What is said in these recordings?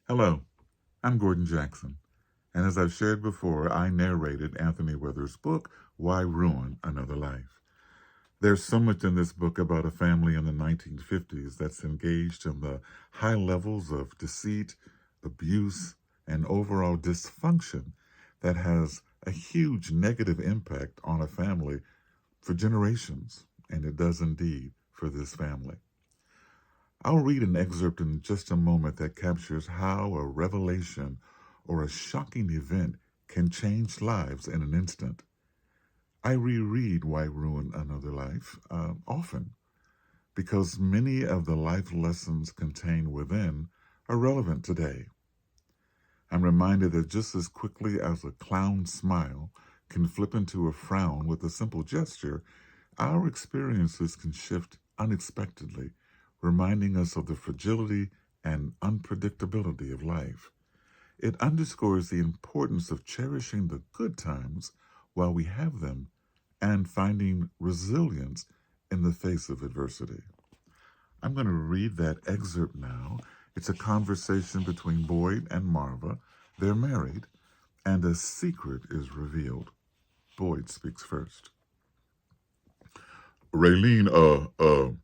Hello, I'm Gordon Jackson, and as I've shared before, I narrated Anthony Weathers' book, Why Ruin Another Life? There's so much in this book about a family in the 1950s that's engaged in the high levels of deceit, abuse, and overall dysfunction that has a huge negative impact on a family for generations, and it does indeed for this family. I'll read an excerpt in just a moment that captures how a revelation or a shocking event can change lives in an instant. I reread Why Ruin Another Life often because many of the life lessons contained within are relevant today. I'm reminded that just as quickly as a clown smile can flip into a frown with a simple gesture, our experiences can shift unexpectedly, reminding us of the fragility and unpredictability of life. It underscores the importance of cherishing the good times while we have them and finding resilience in the face of adversity. I'm going to read that excerpt now. It's a conversation between Boyd and Marva. They're married, and a secret is revealed. Boyd speaks first. Raylene,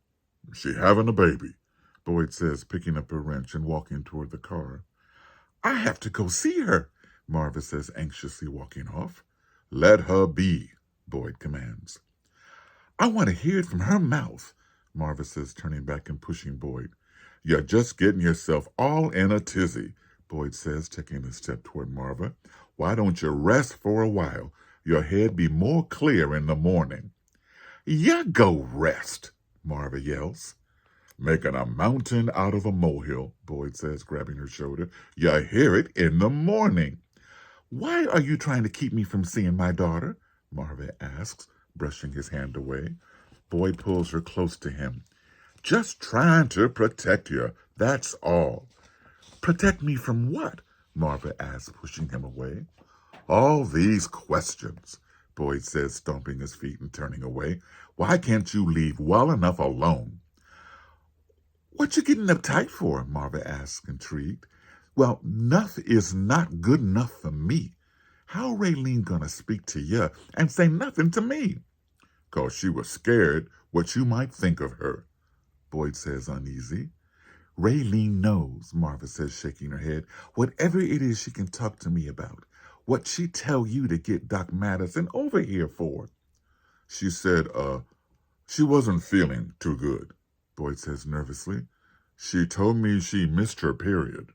she having a baby, Boyd says, picking up a wrench and walking toward the car. I have to go see her, Marva says, anxiously walking off. Let her be, Boyd commands. I want to hear it from her mouth, Marva says, turning back and pushing Boyd. You're just getting yourself all in a tizzy, Boyd says, taking a step toward Marva. Why don't you rest for a while? Your head be more clear in the morning. Ya go rest, Marva yells. Making a mountain out of a molehill, Boyd says, grabbing her shoulder. You hear it in the morning. Why are you trying to keep me from seeing my daughter? Marva asks, brushing his hand away. Boyd pulls her close to him. Just trying to protect you, that's all. Protect me from what? Marva asks, pushing him away. All these questions, Boyd says, stomping his feet and turning away. Why can't you leave well enough alone? What you getting uptight for? Marva asks, intrigued. Well, enough is not good enough for me. How Raylene gonna speak to you and say nothing to me? 'Cause she was scared what you might think of her, Boyd says, uneasy. Raylene knows, Marva says, shaking her head. Whatever it is she can talk to me about. What she tell you to get Doc Madison over here for? She said, she wasn't feeling too good, Boyd says nervously. She told me she missed her period.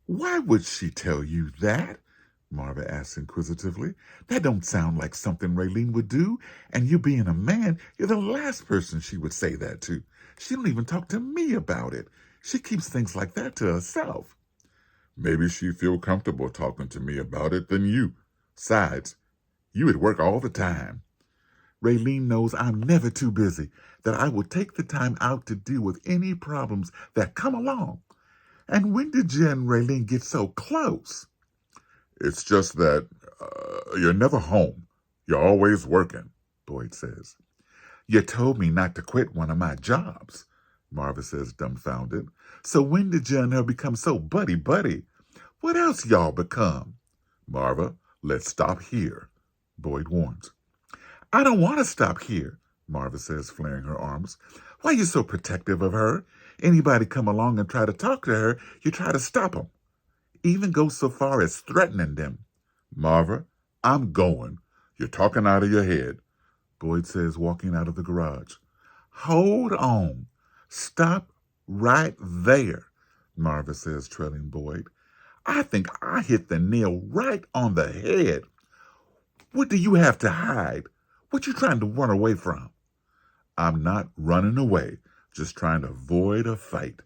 Why would she tell you that? Marva asks inquisitively. That don't sound like something Raylene would do, and you being a man, you're the last person she would say that to. She don't even talk to me about it. She keeps things like that to herself. Maybe she feel comfortable talking to me about it than you. Besides, you at work all the time. Raylene knows I'm never too busy, that I will take the time out to deal with any problems that come along. And when did you and Raylene get so close? It's just that you're never home. You're always working, Boyd says. You told me not to quit one of my jobs, Marva says, dumbfounded. So when did you and her become so buddy-buddy? What else y'all become? Marva, let's stop here, Boyd warns. I don't want to stop here, Marva says, flaring her arms. Why are you so protective of her? Anybody come along and try to talk to her, you try to stop them. Even go so far as threatening them. Marva, I'm going. You're talking out of your head, Boyd says, walking out of the garage. Hold on. Stop right there, Marva says, trailing Boyd. I think I hit the nail right on the head. What do you have to hide? What you trying to run away from? I'm not running away, just trying to avoid a fight,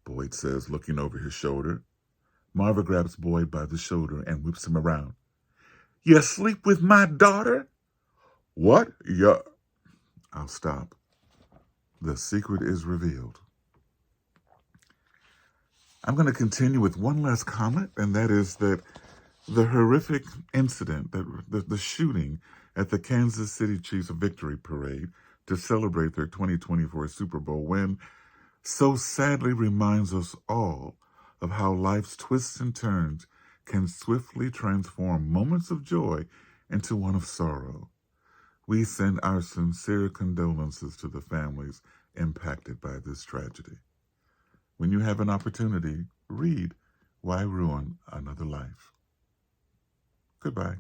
Boyd says, looking over his shoulder. Marva grabs Boyd by the shoulder and whips him around. You sleep with my daughter? What? I'll stop. The secret is revealed. I'm going to continue with one last comment, and that is that the horrific incident, the shooting at the Kansas City Chiefs Victory Parade to celebrate their 2024 Super Bowl win, so sadly reminds us all of how life's twists and turns can swiftly transform moments of joy into one of sorrow. We send our sincere condolences to the families impacted by this tragedy. When you have an opportunity, read Why Ruin Another Life? Goodbye.